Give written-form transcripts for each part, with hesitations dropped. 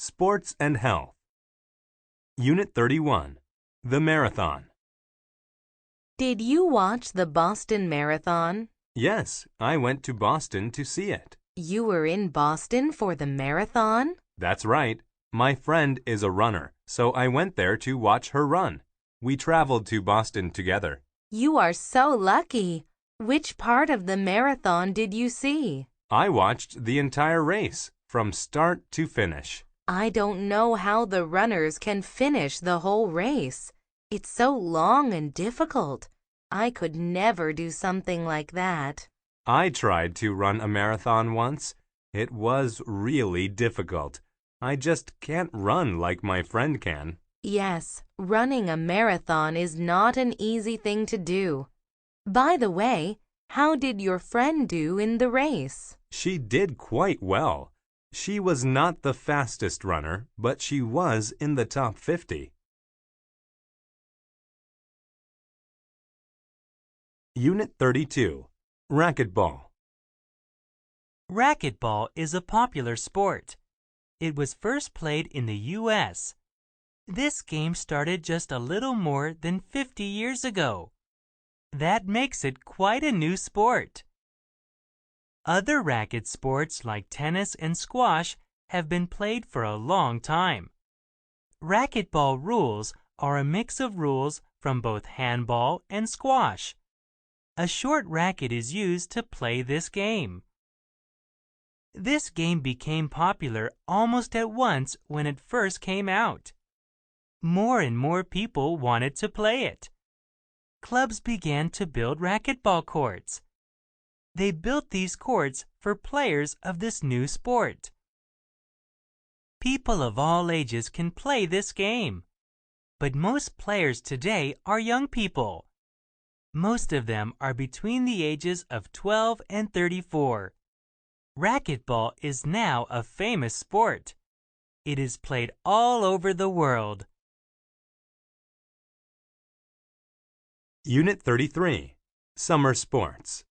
Sports and Health. Unit 31. The Marathon. Did you watch the Boston Marathon? Yes, I went to Boston to see it. You were in Boston for the marathon? That's right. My friend is a runner, so I went there to watch her run. We traveled to Boston together. You are so lucky. Which part of the marathon did you see? I watched the entire race, from start to finish. I don't know how the runners can finish the whole race. It's so long and difficult. I could never do something like that. I tried to run a marathon once. It was really difficult. I just can't run like my friend can. Yes, running a marathon is not an easy thing to do. By the way, how did your friend do in the race? She did quite well. She was not the fastest runner, but she was in the top 50. Unit 32. Racquetball. Racquetball is a popular sport. It was first played in the U.S. This game started just a little more than 50 years ago. That makes it quite a new sport. Other racket sports like tennis and squash have been played for a long time. Racquetball rules are a mix of rules from both handball and squash. A short racket is used to play this game. This game became popular almost at once when it first came out. More and more people wanted to play it. Clubs began to build racquetball courts. They built these courts for players of this new sport. People of all ages can play this game, but most players today are young people. Most of them are between the ages of 12 and 34. Racquetball is now a famous sport. It is played all over the world. Unit 33. Summer Sports.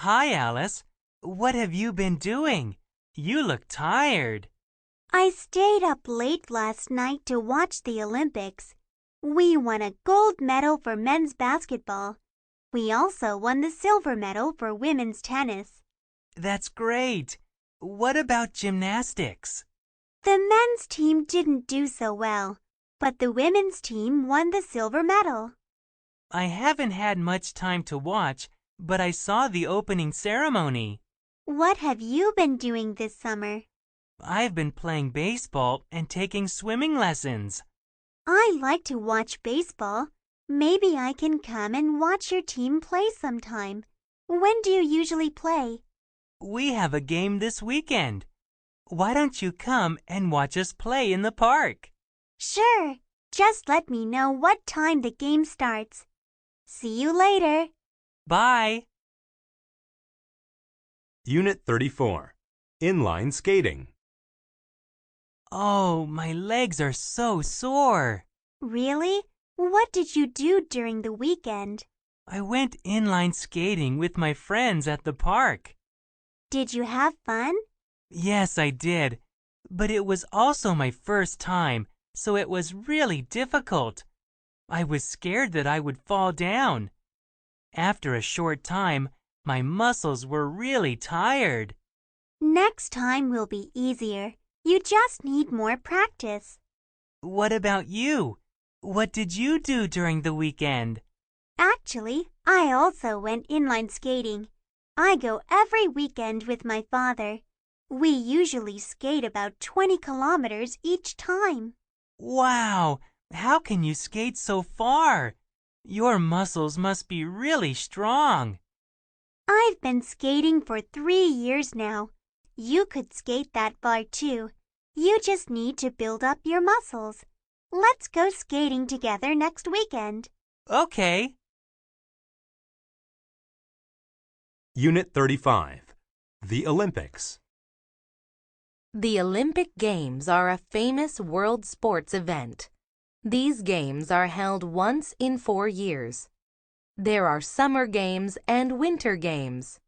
Hi, Alice. What have you been doing? You look tired. I stayed up late last night to watch the Olympics. We won a gold medal for men's basketball. We also won the silver medal for women's tennis. That's great. What about gymnastics? The men's team didn't do so well, but the women's team won the silver medal. I haven't had much time to watch, but I saw the opening ceremony. What have you been doing this summer? I've been playing baseball and taking swimming lessons. I like to watch baseball. Maybe I can come and watch your team play sometime. When do you usually play? We have a game this weekend. Why don't you come and watch us play in the park? Sure. Just let me know what time the game starts. See you later. Bye. Unit 34. Inline Skating. Oh, my legs are so sore. Really? What did you do during the weekend? I went inline skating with my friends at the park. Did you have fun? Yes, I did. But it was also my first time, so it was really difficult. I was scared that I would fall down. After a short time, my muscles were really tired. Next time will be easier. You just need more practice. What about you? What did you do during the weekend? Actually, I also went inline skating. I go every weekend with my father. We usually skate about 20 kilometers each time. Wow! How can you skate so far? Your muscles must be really strong. I've been skating for 3 years now. You could skate that far too. You just need to build up your muscles. Let's go skating together next weekend. Okay. Unit 35. The Olympics. The Olympic Games are a famous world sports event. These games are held once in 4 years. There are summer games and winter games.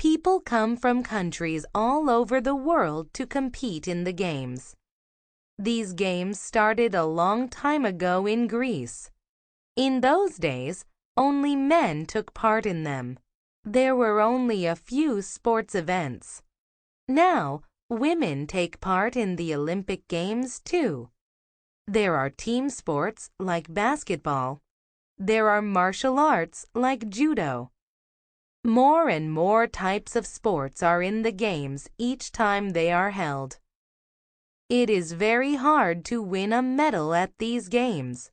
People come from countries all over the world to compete in the games. These games started a long time ago in Greece. In those days, only men took part in them. There were only a few sports events. Now, women take part in the Olympic Games too. There are team sports like basketball. There are martial arts like judo. More and more types of sports are in the games each time they are held. It is very hard to win a medal at these games.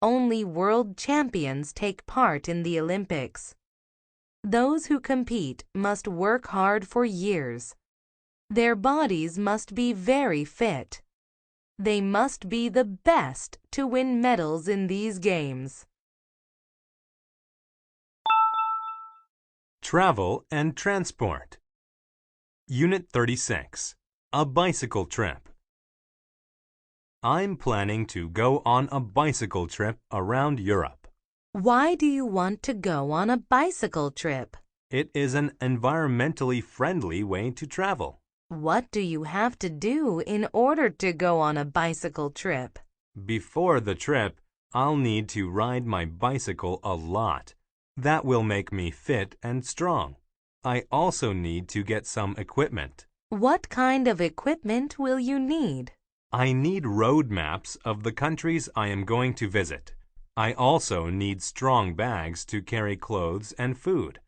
Only world champions take part in the Olympics. Those who compete must work hard for years. Their bodies must be very fit. They must be the best to win medals in these games. Travel and Transport. Unit 36. A bicycle trip. I'm planning to go on a bicycle trip around Europe. Why do you want to go on a bicycle trip? It is an environmentally friendly way to travel. What do you have to do in order to go on a bicycle trip? Before the trip, I'll need to ride my bicycle a lot. That will make me fit and strong. I also need to get some equipment. What kind of equipment will you need? I need road maps of the countries I am going to visit. I also need strong bags to carry clothes and food.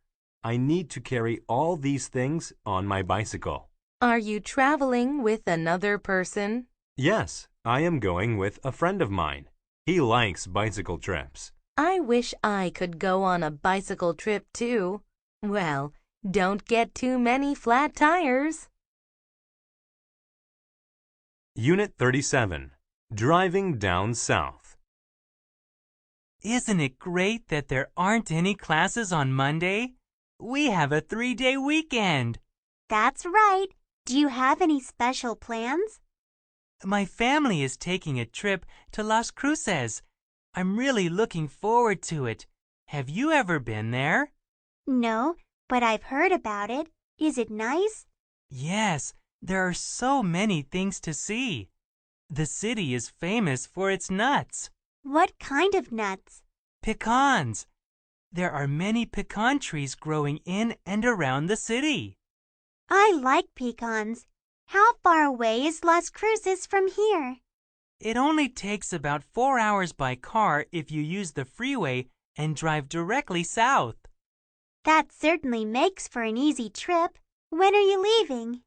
I need to carry all these things on my bicycle. Are you traveling with another person? Yes, I am going with a friend of mine. He likes bicycle trips. I wish I could go on a bicycle trip too. Well, don't get too many flat tires. Unit 37. Driving down south. Isn't it great that there aren't any classes on Monday? We have a 3-day weekend. That's right. Do you have any special plans? My family is taking a trip to Las Cruces. I'm really looking forward to it. Have you ever been there? No, but I've heard about it. Is it nice? Yes, there are so many things to see. The city is famous for its nuts. What kind of nuts? Pecans. There are many pecan trees growing in and around the city. I like pecans. How far away is Las Cruces from here? It only takes about 4 hours by car if you use the freeway and drive directly south. That certainly makes for an easy trip. When are you leaving?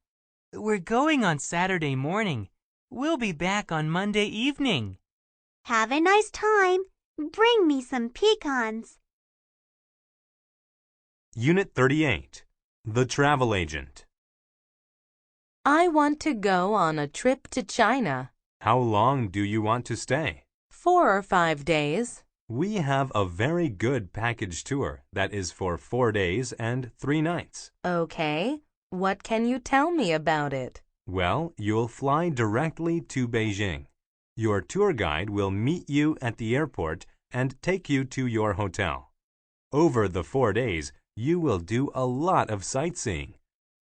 We're going on Saturday morning. We'll be back on Monday evening. Have a nice time. Bring me some pecans. Unit 38. The Travel Agent. I want to go on a trip to China. How long do you want to stay? 4 or 5 days. We have a very good package tour that is for 4 days and 3 nights. Okay. What can you tell me about it? Well, you'll fly directly to Beijing. Your tour guide will meet you at the airport and take you to your hotel. Over the 4 days, you will do a lot of sightseeing.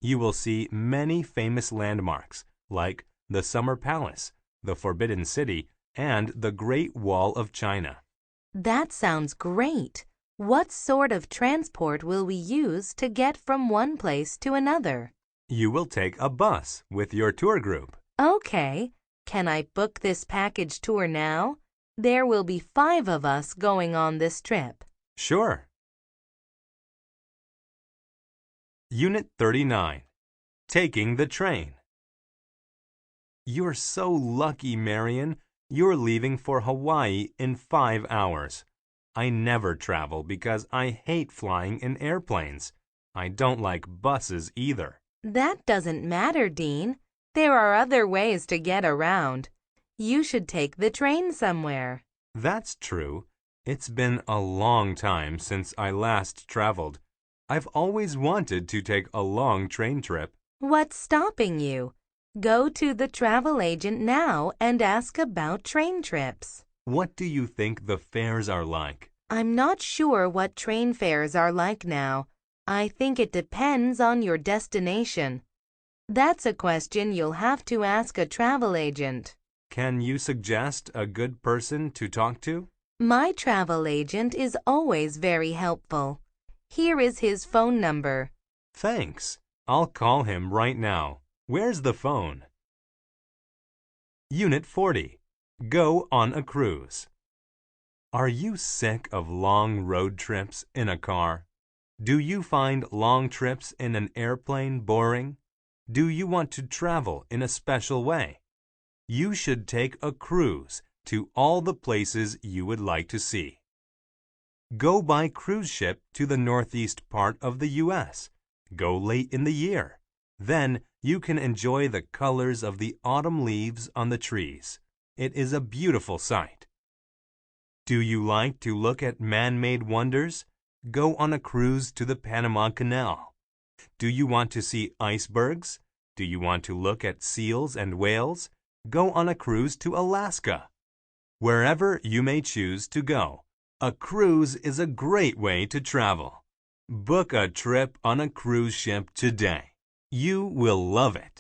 You will see many famous landmarks like the Summer Palace, the Forbidden City, and the Great Wall of China. That sounds great. What sort of transport will we use to get from one place to another? You will take a bus with your tour group. Okay. Can I book this package tour now? There will be 5 of us going on this trip. Sure. Unit 39. Taking the train. You're so lucky, Marion. You're leaving for Hawaii in 5 hours. I never travel because I hate flying in airplanes. I don't like buses either. That doesn't matter, Dean. There are other ways to get around. You should take the train somewhere. That's true. It's been a long time since I last traveled. I've always wanted to take a long train trip. What's stopping you? Go to the travel agent now and ask about train trips. What do you think the fares are like? I'm not sure what train fares are like now. I think it depends on your destination. That's a question you'll have to ask a travel agent. Can you suggest a good person to talk to? My travel agent is always very helpful. Here is his phone number. Thanks. I'll call him right now. Where's the phone? Unit 40. Go on a cruise. Are you sick of long road trips in a car? Do you find long trips in an airplane boring? Do you want to travel in a special way? You should take a cruise to all the places you would like to see. Go by cruise ship to the northeast part of the U.S. Go late in the year. Then you can enjoy the colors of the autumn leaves on the trees. It is a beautiful sight. Do you like to look at man-made wonders? Go on a cruise to the Panama Canal. Do you want to see icebergs? Do you want to look at seals and whales? Go on a cruise to Alaska. Wherever you may choose to go, a cruise is a great way to travel. Book a trip on a cruise ship today. You will love it.